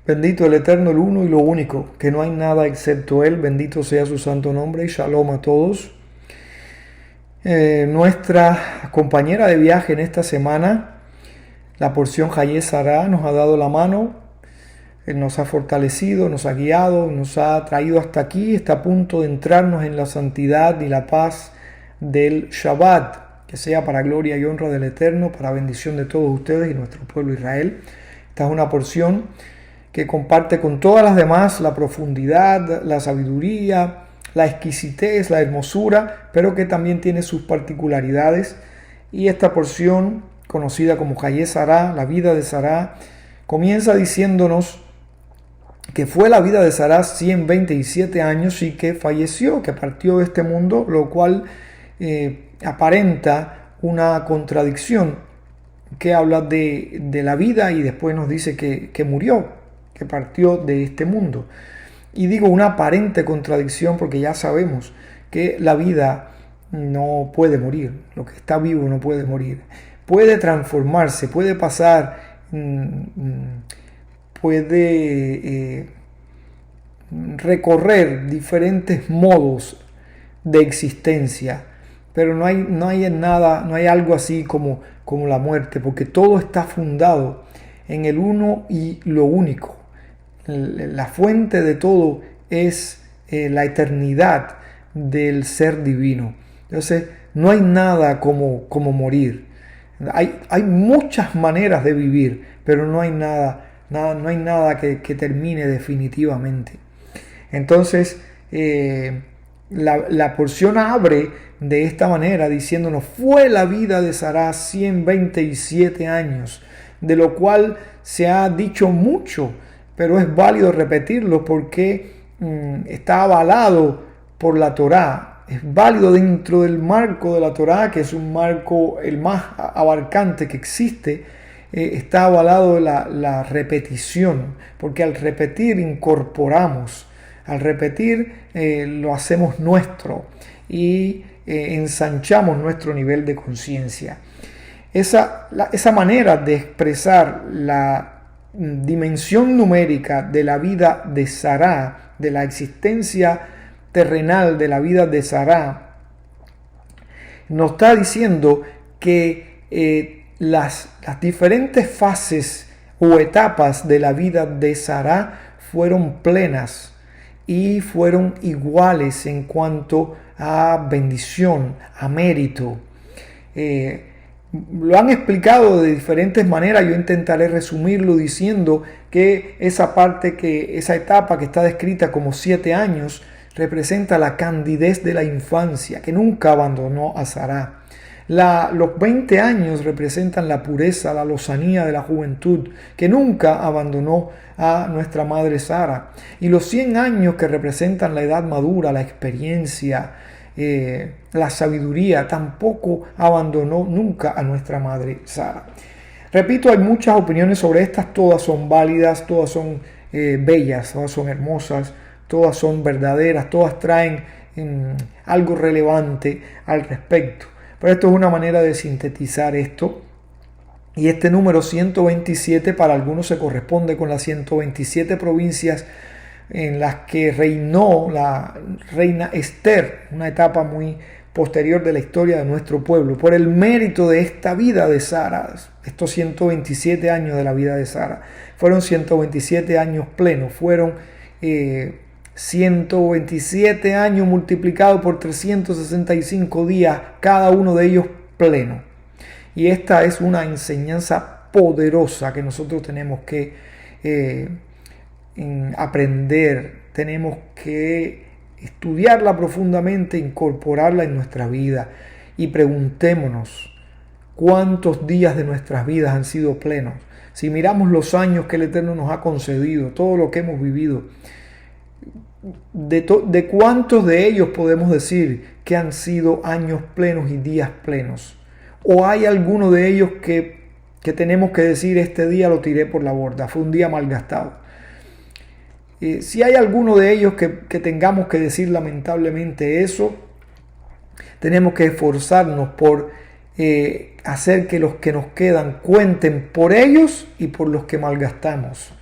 Bendito el Eterno, el uno y lo único, que no hay nada excepto Él. Bendito sea su santo nombre y shalom a todos. Nuestra compañera de viaje en esta semana, la porción Hayé Sará, nos ha dado la mano, nos ha fortalecido, nos ha guiado, nos ha traído hasta aquí, está a punto de entrarnos en la santidad y la paz del Shabbat, que sea para gloria y honra del Eterno, para bendición de todos ustedes y nuestro pueblo Israel. Esta es una porción que comparte con todas las demás la profundidad, la sabiduría, la exquisitez, la hermosura, pero que también tiene sus particularidades. Y esta porción, conocida como Hayé Sará, la vida de Sará, comienza diciéndonos que fue la vida de Sará 127 años y que falleció, que partió de este mundo, lo cual aparenta una contradicción, que habla de la vida y después nos dice que murió, que partió de este mundo. Y digo una aparente contradicción porque ya sabemos que la vida no puede morir, lo que está vivo no puede morir, puede transformarse, puede pasar, puede recorrer diferentes modos de existencia, pero no hay nada, no hay algo así como la muerte, porque todo está fundado en el uno y lo único. La fuente de todo es la eternidad del ser divino. Entonces, no hay nada como morir. Hay muchas maneras de vivir, pero no hay nada que termine definitivamente. Entonces, la porción abre de esta manera diciéndonos: fue la vida de Sará 127 años, de lo cual se ha dicho mucho, pero es válido repetirlo porque está avalado por la Torá. Es válido dentro del marco de la Torá, que es un marco el más abarcante que existe. Está avalado la repetición, porque al repetir incorporamos, al repetir lo hacemos nuestro y ensanchamos nuestro nivel de conciencia. Esa manera de expresar la dimensión numérica de la vida de Sará, de la existencia terrenal de la vida de Sará, nos está diciendo que las diferentes fases o etapas de la vida de Sará fueron plenas y fueron iguales en cuanto a bendición, a mérito. Lo han explicado de diferentes maneras. Yo intentaré resumirlo diciendo que esa etapa que está descrita como 7 años representa la candidez de la infancia, que nunca abandonó a Sará. Los 20 años representan la pureza, la lozanía de la juventud, que nunca abandonó a nuestra madre Sara. Y los 100 años que representan la edad madura, la experiencia, la sabiduría, tampoco abandonó nunca a nuestra madre Sara. Repito, hay muchas opiniones sobre estas, todas son válidas, todas son bellas, todas son hermosas, todas son verdaderas, todas traen algo relevante al respecto. Pero esto es una manera de sintetizar esto. Y este número 127 para algunos se corresponde con las 127 provincias en las que reinó la reina Esther, una etapa muy posterior de la historia de nuestro pueblo, por el mérito de esta vida de Sara. Estos 127 años de la vida de Sara fueron 127 años plenos, fueron 127 años multiplicados por 365 días, cada uno de ellos pleno. Y esta es una enseñanza poderosa que nosotros tenemos que aprender, tenemos que estudiarla profundamente, incorporarla en nuestra vida y preguntémonos cuántos días de nuestras vidas han sido plenos. Si miramos los años que el Eterno nos ha concedido, todo lo que hemos vivido, de cuántos de ellos podemos decir que han sido años plenos y días plenos, o hay alguno de ellos que tenemos que decir: este día lo tiré por la borda, fue un día malgastado. Si hay alguno de ellos que tengamos que decir lamentablemente eso, tenemos que esforzarnos por hacer que los que nos quedan cuenten por ellos y por los que malgastamos.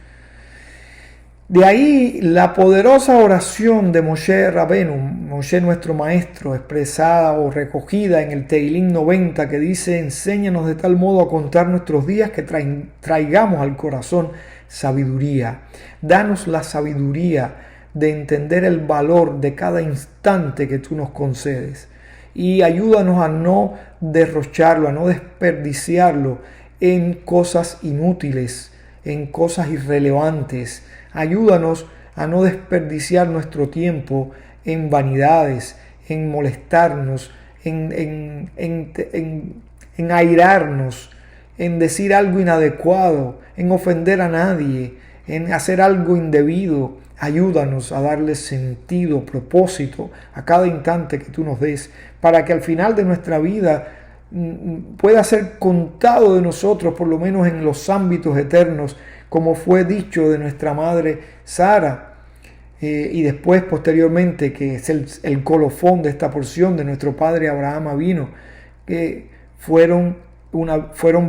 De ahí la poderosa oración de Moshe Rabenu, Moshe nuestro maestro, expresada o recogida en el Teilín 90, que dice: enséñanos de tal modo a contar nuestros días que traigamos al corazón sabiduría. Danos la sabiduría de entender el valor de cada instante que tú nos concedes. Y ayúdanos a no derrocharlo, a no desperdiciarlo en cosas inútiles, en cosas irrelevantes. Ayúdanos a no desperdiciar nuestro tiempo en vanidades, en molestarnos, en airarnos, en decir algo inadecuado, en ofender a nadie, en hacer algo indebido. Ayúdanos a darle sentido, propósito a cada instante que tú nos des, para que al final de nuestra vida pueda ser contado de nosotros, por lo menos en los ámbitos eternos, como fue dicho de nuestra madre Sara, y después posteriormente, que es el colofón de esta porción, de nuestro padre Abraham Avino, que fueron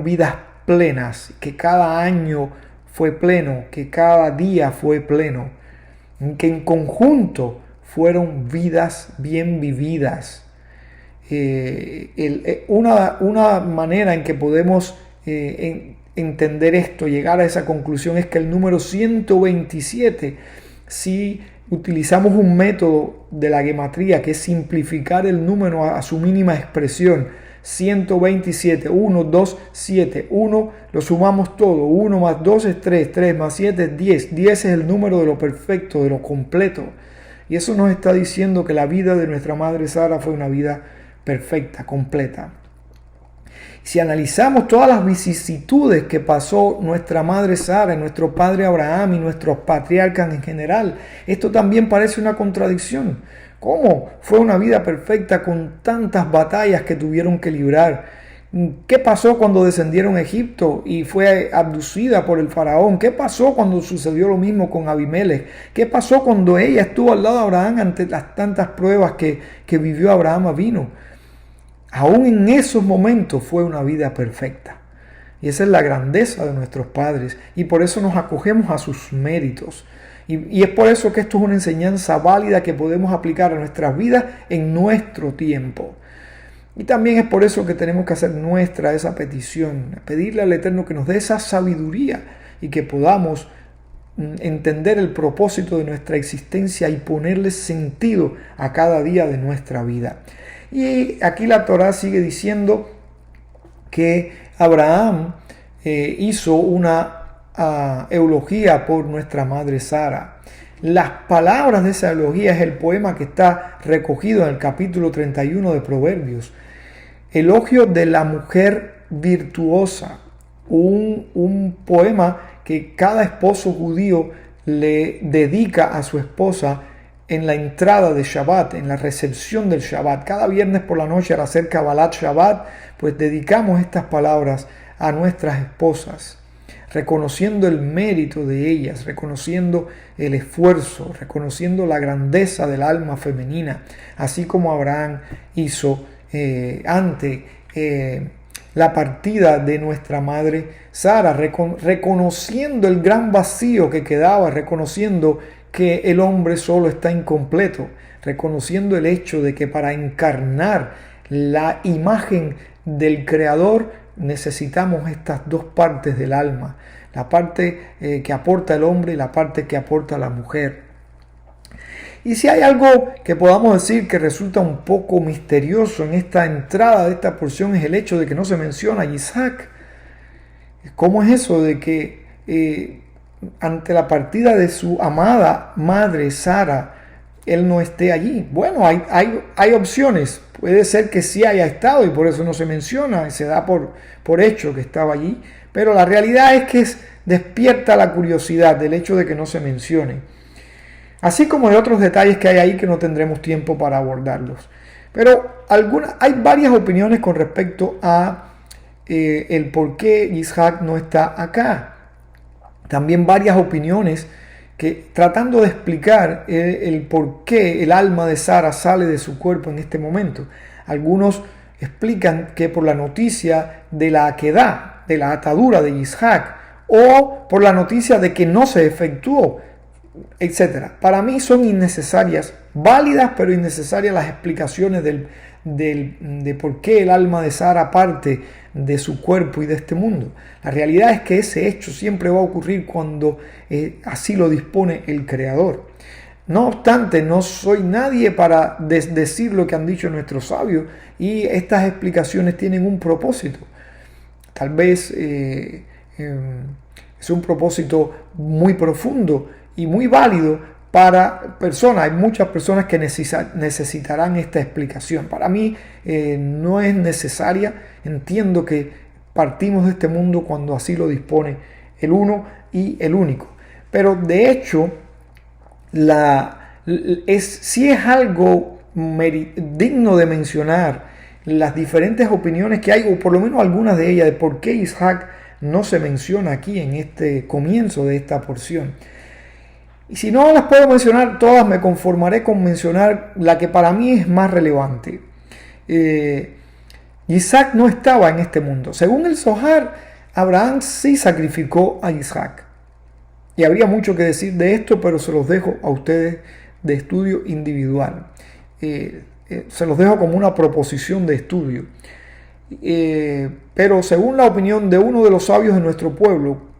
vidas plenas, que cada año fue pleno, que cada día fue pleno, que en conjunto fueron vidas bien vividas. Una manera en que podemos entender esto, llegar a esa conclusión, es que el número 127, si utilizamos un método de la gematría, que es simplificar el número a su mínima expresión, 127, 1, 2, 7, 1, lo sumamos todo, 1 más 2 es 3, 3 más 7 es 10, 10 es el número de lo perfecto, de lo completo. Y eso nos está diciendo que la vida de nuestra madre Sara fue una vida perfecta, completa. Si analizamos todas las vicisitudes que pasó nuestra madre Sara, nuestro padre Abraham y nuestros patriarcas en general, esto también parece una contradicción. ¿Cómo fue una vida perfecta con tantas batallas que tuvieron que librar? ¿Qué pasó cuando descendieron a Egipto y fue abducida por el faraón? ¿Qué pasó cuando sucedió lo mismo con Abimelech? ¿Qué pasó cuando ella estuvo al lado de Abraham ante las tantas pruebas que vivió Abraham Avino? Aún en esos momentos fue una vida perfecta. Y esa es la grandeza de nuestros padres. Y por eso nos acogemos a sus méritos. Y es por eso que esto es una enseñanza válida que podemos aplicar a nuestras vidas en nuestro tiempo. Y también es por eso que tenemos que hacer nuestra esa petición, pedirle al Eterno que nos dé esa sabiduría y que podamos entender el propósito de nuestra existencia y ponerle sentido a cada día de nuestra vida. Y aquí la Torá sigue diciendo que Abraham hizo una eulogía por nuestra madre Sara. Las palabras de esa eulogía es el poema que está recogido en el capítulo 31 de Proverbios. Elogio de la mujer virtuosa, un poema que cada esposo judío le dedica a su esposa en la entrada de Shabbat, en la recepción del Shabbat. Cada viernes por la noche, al hacer Kabbalat Shabbat, pues dedicamos estas palabras a nuestras esposas, reconociendo el mérito de ellas, reconociendo el esfuerzo, reconociendo la grandeza del alma femenina, así como Abraham hizo ante la partida de nuestra madre Sara, reconociendo el gran vacío que quedaba, reconociendo que el hombre solo está incompleto, reconociendo el hecho de que para encarnar la imagen del Creador necesitamos estas dos partes del alma, la parte que aporta el hombre y la parte que aporta la mujer. Y si hay algo que podamos decir que resulta un poco misterioso en esta entrada de esta porción, es el hecho de que no se menciona a Isaac. ¿Cómo es eso de que ante la partida de su amada madre Sara, él no esté allí? Bueno, hay opciones. Puede ser que sí haya estado y por eso no se menciona, y se da por hecho que estaba allí. Pero la realidad es que despierta la curiosidad del hecho de que no se mencione. Así como de otros detalles que hay ahí que no tendremos tiempo para abordarlos. Pero hay varias opiniones con respecto a el por qué Isaac no está acá. También varias opiniones que tratando de explicar el por qué el alma de Sara sale de su cuerpo en este momento. Algunos explican que por la noticia de la aquedá, de la atadura de Isaac, o por la noticia de que no se efectuó etcétera. Para mí son innecesarias, válidas pero innecesarias las explicaciones de por qué el alma de Sara parte de su cuerpo y de este mundo. La realidad es que ese hecho siempre va a ocurrir cuando así lo dispone el Creador. No obstante, no soy nadie para desdecir lo que han dicho nuestros sabios, y estas explicaciones tienen un propósito. Tal vez es un propósito muy profundo y muy válido para personas. Hay muchas personas que necesitarán esta explicación. Para mí no es necesaria. Entiendo que partimos de este mundo cuando así lo dispone el uno y el único. Pero de hecho, sí es algo digno de mencionar las diferentes opiniones que hay, o por lo menos algunas de ellas, de por qué Isaac no se menciona aquí en este comienzo de esta porción. Y si no las puedo mencionar todas, me conformaré con mencionar la que para mí es más relevante. Isaac no estaba en este mundo. Según el Zohar, Abraham sí sacrificó a Isaac. Y habría mucho que decir de esto, pero se los dejo a ustedes de estudio individual. Se los dejo como una proposición de estudio. Pero según la opinión de uno de los sabios de nuestro pueblo,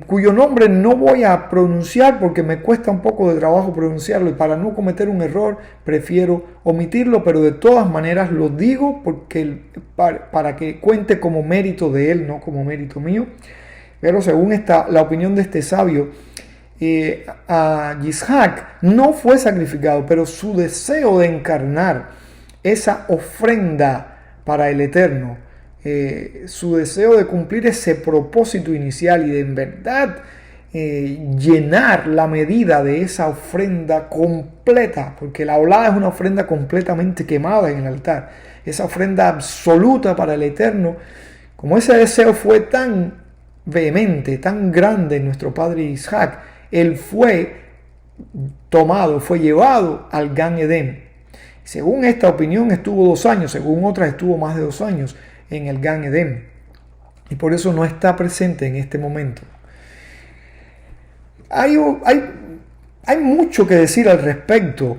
cuyo nombre no voy a pronunciar porque me cuesta un poco de trabajo pronunciarlo, y para no cometer un error prefiero omitirlo, pero de todas maneras lo digo porque para que cuente como mérito de él, no como mérito mío. Pero según la opinión de este sabio, a Isaac no fue sacrificado, pero su deseo de encarnar esa ofrenda para el Eterno, su deseo de cumplir ese propósito inicial y de en verdad llenar la medida de esa ofrenda completa, porque la olada es una ofrenda completamente quemada en el altar, esa ofrenda absoluta para el Eterno. Como ese deseo fue tan vehemente, tan grande en nuestro padre Isaac, él fue llevado al Gan Edén. Según esta opinión estuvo 2 años, según otras estuvo más de 2 años en el Gan Edén, y por eso no está presente en este momento. Hay mucho que decir al respecto.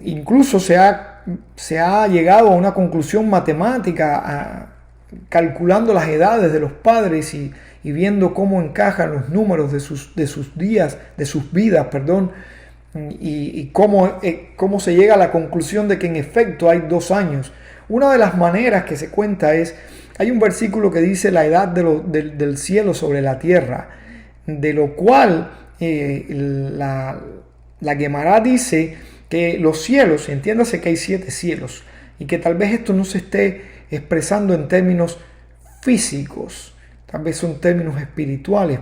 Incluso se ha llegado a una conclusión matemática calculando las edades de los padres y viendo cómo encajan los números de sus vidas, y cómo se llega a la conclusión de que en efecto hay 2 años. Una de las maneras que se cuenta hay un versículo que dice la edad del cielo sobre la tierra, de lo cual la Gemara dice que los cielos, entiéndase que hay 7 cielos, y que tal vez esto no se esté expresando en términos físicos, tal vez son términos espirituales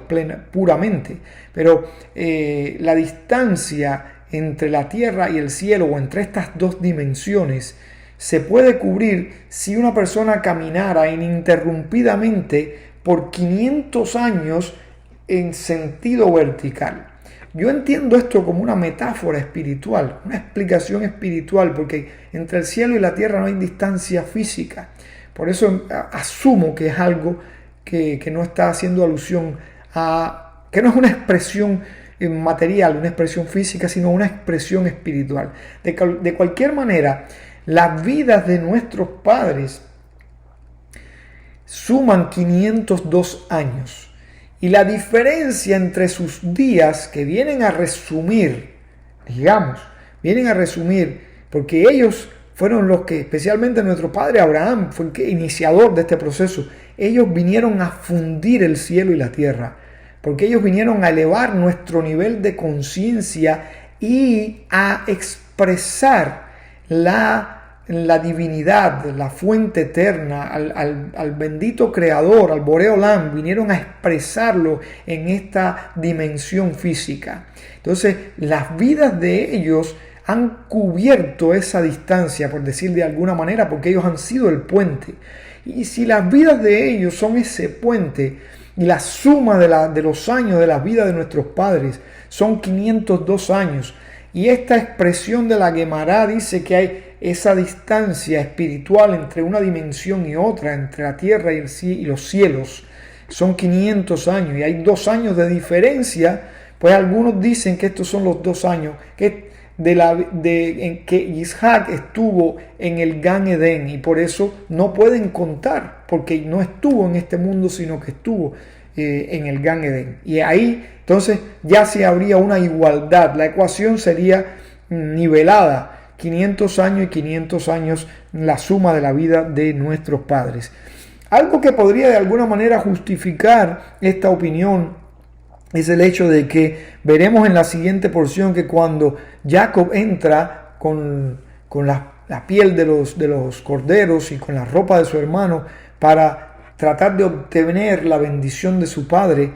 puramente, pero la distancia entre la tierra y el cielo, o entre estas 2 dimensiones, se puede cubrir si una persona caminara ininterrumpidamente por 500 años en sentido vertical. Yo entiendo esto como una metáfora espiritual, una explicación espiritual, porque entre el cielo y la tierra no hay distancia física. Por eso asumo que es algo que no está haciendo alusión que no es una expresión material, una expresión física, sino una expresión espiritual. De cualquier manera, las vidas de nuestros padres suman 502 años. Y la diferencia entre sus días, que vienen a resumir, porque ellos fueron los que, especialmente nuestro padre Abraham, fue el iniciador de este proceso. Ellos vinieron a fundir el cielo y la tierra, porque ellos vinieron a elevar nuestro nivel de conciencia y a expresar la divinidad, la fuente eterna, al bendito creador, al Boré Olam. Vinieron a expresarlo en esta dimensión física. Entonces, las vidas de ellos han cubierto esa distancia, por decir de alguna manera, porque ellos han sido el puente. Y si las vidas de ellos son ese puente, y la suma de los años de la vida de nuestros padres son 502 años, y esta expresión de la Gemara dice que hay esa distancia espiritual entre una dimensión y otra, entre la tierra y los cielos, son 500 años y hay 2 años de diferencia, pues algunos dicen que estos son los 2 años en que Isaac estuvo en el Gan Edén, y por eso no pueden contar, porque no estuvo en este mundo, sino que estuvo en el Gan Edén. Y ahí entonces ya sí habría una igualdad, la ecuación sería nivelada, 500 años y 500 años, la suma de la vida de nuestros padres. Algo que podría de alguna manera justificar esta opinión es el hecho de que veremos en la siguiente porción que cuando Jacob entra con la piel de los corderos y con la ropa de su hermano para tratar de obtener la bendición de su padre,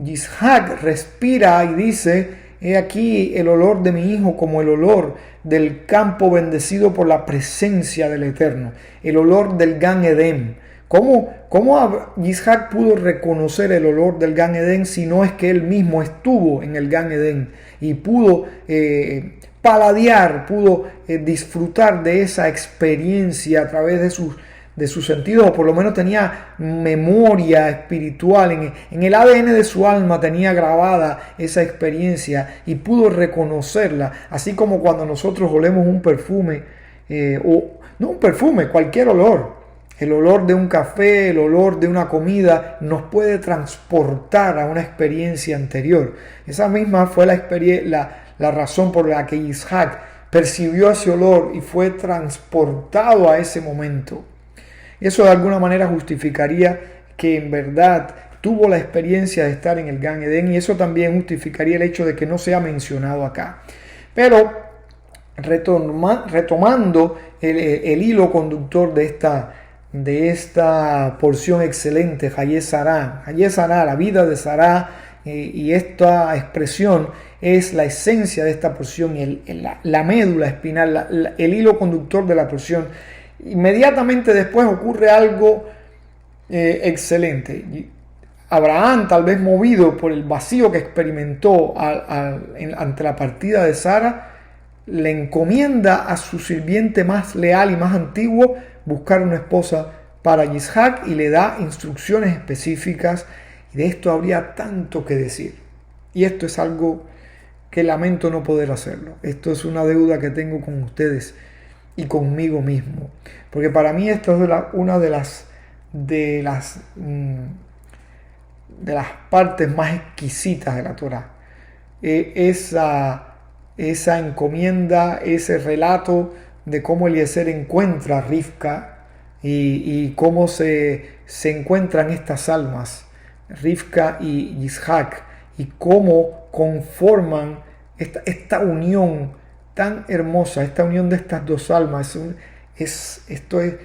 Isaac respira y dice: he aquí el olor de mi hijo como el olor del campo bendecido por la presencia del Eterno, el olor del Gan Edén. ¿Cómo Isaac pudo reconocer el olor del Gan Edén si no es que él mismo estuvo en el Gan Edén y pudo paladear, pudo disfrutar de esa experiencia a través de sus sentidos, o por lo menos tenía memoria espiritual, en el ADN de su alma tenía grabada esa experiencia y pudo reconocerla, así como cuando nosotros olemos un perfume, o no un perfume, cualquier olor. El olor de un café, el olor de una comida nos puede transportar a una experiencia anterior. Esa misma fue la razón por la que Isaac percibió ese olor y fue transportado a ese momento. Eso de alguna manera justificaría que en verdad tuvo la experiencia de estar en el Gan Edén, y eso también justificaría el hecho de que no sea mencionado acá. Pero retomando el hilo conductor de esta porción excelente, Hayé Sará, la vida de Sará, y esta expresión es la esencia de esta porción, la médula espinal, el hilo conductor de la porción. Inmediatamente después ocurre algo excelente. Abraham, tal vez movido por el vacío que experimentó ante la partida de Sara, le encomienda a su sirviente más leal y más antiguo buscar una esposa para Isaac y le da instrucciones específicas, y de esto habría tanto que decir. Y esto es algo que lamento no poder hacerlo. Esto es una deuda que tengo con ustedes y conmigo mismo, porque para mí esto es una de las partes más exquisitas de la Torá. Esa encomienda, ese relato de cómo Eliezer encuentra a Rivka y cómo se encuentran estas almas, Rivka y Isaac, y cómo conforman esta unión tan hermosa, esta unión de estas dos almas. Esto es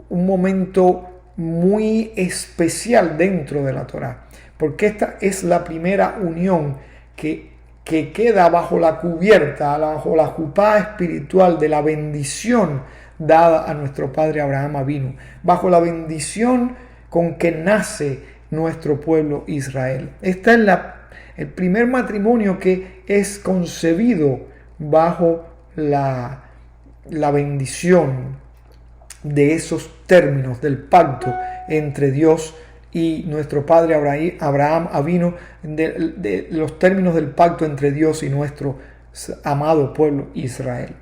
un momento muy especial dentro de la Torá, porque esta es la primera unión que queda bajo la cubierta, bajo la jupá espiritual de la bendición dada a nuestro padre Abraham Avinu, bajo la bendición con que nace nuestro pueblo Israel. Este es el primer matrimonio que es concebido bajo la bendición de esos términos del pacto entre Dios y nuestro padre Abraham Avinu, de los términos del pacto entre Dios y nuestro amado pueblo Israel.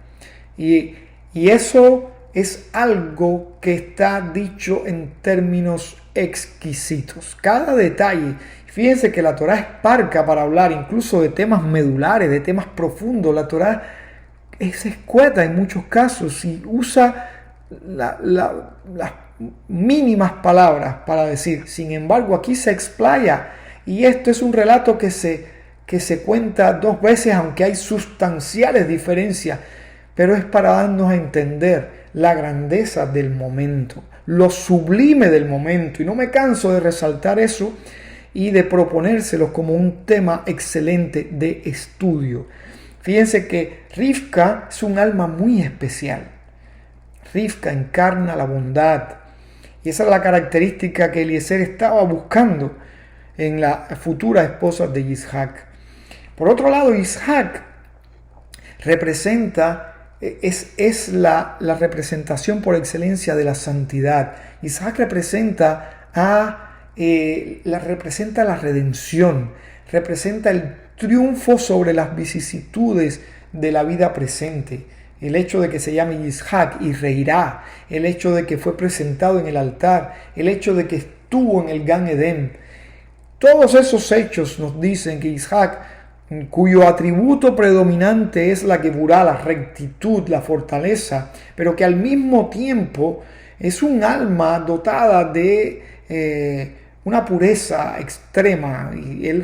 Y eso es algo que está dicho en términos exquisitos. Cada detalle. Fíjense que la Torá es parca para hablar incluso de temas medulares, de temas profundos. La Torá es escueta en muchos casos y usa las mínimas palabras para decir. Sin embargo, aquí se explaya, y esto es un relato que se cuenta 2 veces, aunque hay sustanciales diferencias, pero es para darnos a entender la grandeza del momento, lo sublime del momento, y no me canso de resaltar eso y de proponérselos como un tema excelente de estudio. Fíjense que Rivka es un alma muy especial. Rivka encarna la bondad, y esa es la característica que Eliezer estaba buscando en la futura esposa de Isaac. Por otro lado, Isaac es la representación por excelencia de la santidad. Isaac representa a representa la redención, representa el triunfo sobre las vicisitudes de la vida presente. El hecho de que se llame Isaac y reirá, el hecho de que fue presentado en el altar, el hecho de que estuvo en el Gan Edén. Todos esos hechos nos dicen que Isaac, cuyo atributo predominante es la Geburá, la rectitud, la fortaleza, pero que al mismo tiempo es un alma dotada de una pureza extrema, y él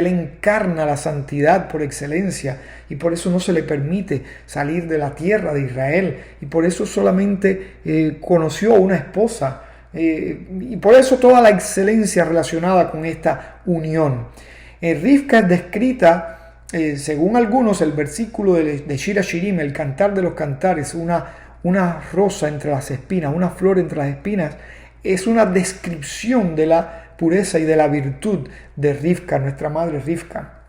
encarna la santidad por excelencia, y por eso no se le permite salir de la tierra de Israel, y por eso solamente conoció una esposa, y por eso toda la excelencia relacionada con esta unión. Rivka es descrita, según algunos, el versículo de Shir HaShirim, el cantar de los cantares, una rosa entre las espinas, una flor entre las espinas, es una descripción de la pureza y de la virtud de Rivka, nuestra madre Rivka.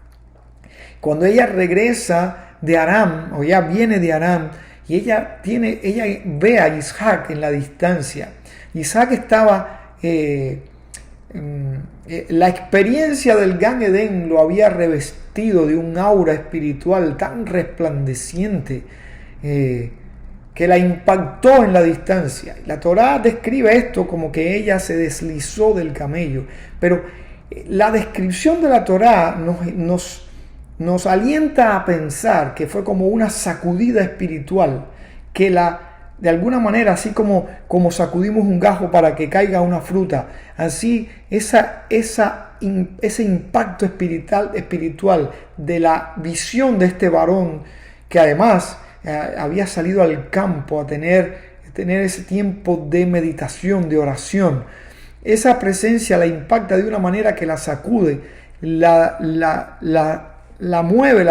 Cuando ella regresa de Aram, o ya viene de Aram, y ella ve a Isaac en la distancia. Isaac estaba, la experiencia del Gan Edén lo había revestido de un aura espiritual tan resplandeciente, que la impactó en la distancia. La Torá describe esto como que ella se deslizó del camello, pero la descripción de la Torá nos alienta a pensar que fue como una sacudida espiritual, que de alguna manera, así como sacudimos un gajo para que caiga una fruta, así ese impacto espiritual de la visión de este varón, que además había salido al campo a tener ese tiempo de meditación, de oración. Esa presencia la impacta de una manera que la sacude, la mueve,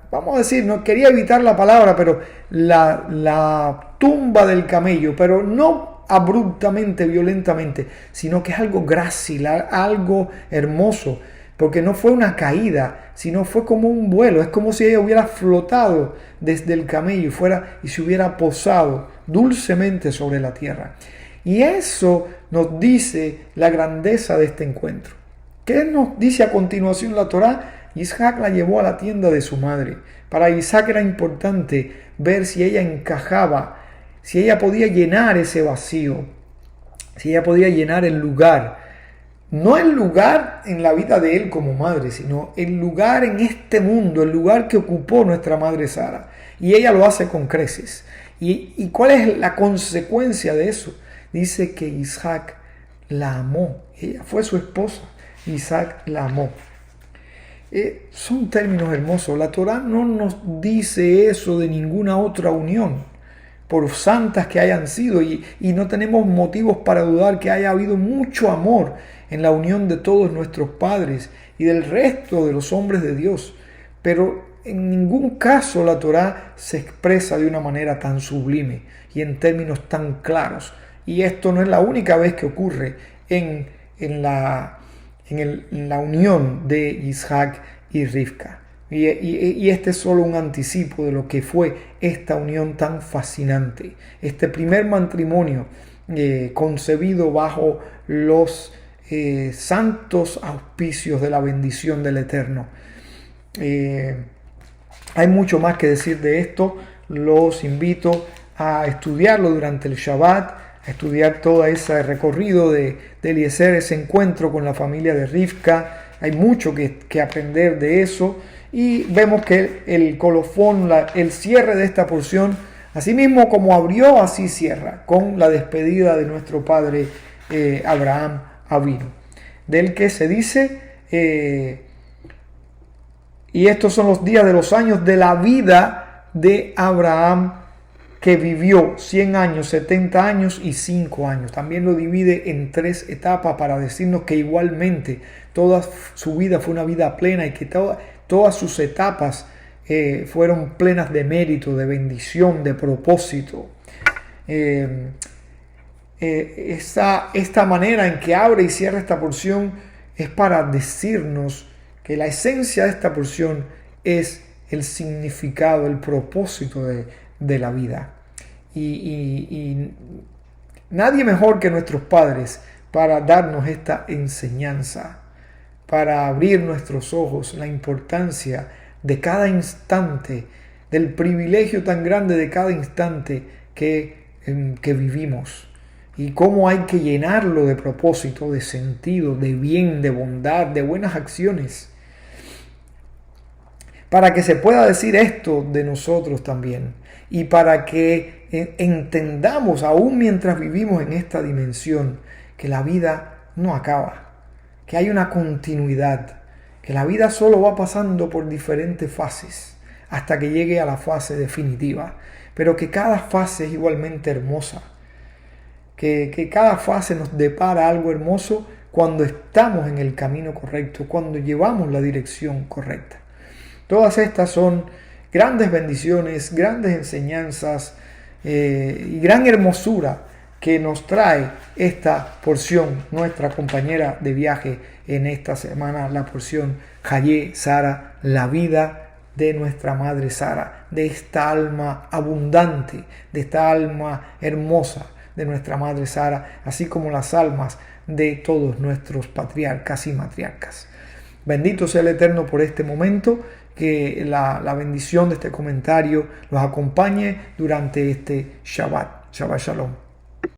vamos a decir, no quería evitar la palabra, pero la tumba del camello, pero no abruptamente, violentamente, sino que es algo grácil, algo hermoso, porque no fue una caída, sino fue como un vuelo. Es como si ella hubiera flotado desde el camello y se hubiera posado dulcemente sobre la tierra. Y eso nos dice la grandeza de este encuentro. ¿Qué nos dice a continuación la Torá? Isaac la llevó a la tienda de su madre. Para Isaac era importante ver si ella encajaba, si ella podía llenar ese vacío, si ella podía llenar el lugar. No el lugar en la vida de él como madre, sino el lugar en este mundo, el lugar que ocupó nuestra madre Sara. Y ella lo hace con creces. ¿Y cuál es la consecuencia de eso? Dice que Isaac la amó. Ella fue su esposa. Isaac la amó. Son términos hermosos. La Torá no nos dice eso de ninguna otra unión, por santas que hayan sido, y no tenemos motivos para dudar que haya habido mucho amor en la unión de todos nuestros padres y del resto de los hombres de Dios, pero en ningún caso la Torá se expresa de una manera tan sublime y en términos tan claros. Y esto no es la única vez que ocurre en la unión de Isaac y Rivka. Y este es solo un anticipo de lo que fue esta unión tan fascinante, este primer matrimonio concebido bajo los santos auspicios de la bendición del Eterno. Hay mucho más que decir de esto. Los invito a estudiarlo durante el Shabbat, a estudiar todo ese recorrido de Eliezer, ese encuentro con la familia de Rivka. Hay mucho que aprender de eso. Y vemos que el colofón, el cierre de esta porción, así mismo como abrió, así cierra, con la despedida de nuestro padre Abraham Avinu, del que se dice, y estos son los días de los años de la vida de Abraham, que vivió 100 años, 70 años y 5 años. También lo divide en 3 etapas para decirnos que igualmente toda su vida fue una vida plena y que todas sus etapas fueron plenas de mérito, de bendición, de propósito. Esta manera en que abre y cierra esta porción es para decirnos que la esencia de esta porción es el significado, el propósito de la vida. Y nadie mejor que nuestros padres para darnos esta enseñanza, para abrir nuestros ojos, la importancia de cada instante, del privilegio tan grande de cada instante que vivimos, y cómo hay que llenarlo de propósito, de sentido, de bien, de bondad, de buenas acciones, para que se pueda decir esto de nosotros también, y para que entendamos, aún mientras vivimos en esta dimensión, que la vida no acaba, que hay una continuidad, que la vida solo va pasando por diferentes fases hasta que llegue a la fase definitiva, pero que cada fase es igualmente hermosa, que cada fase nos depara algo hermoso cuando estamos en el camino correcto, cuando llevamos la dirección correcta. Todas estas son grandes bendiciones, grandes enseñanzas y gran hermosura que nos trae esta porción, nuestra compañera de viaje en esta semana, la porción Hayé Sara, la vida de nuestra madre Sara, de esta alma abundante, de esta alma hermosa de nuestra madre Sara, así como las almas de todos nuestros patriarcas y matriarcas. Bendito sea el Eterno por este momento, que la bendición de este comentario los acompañe durante este Shabbat. Shabbat Shalom.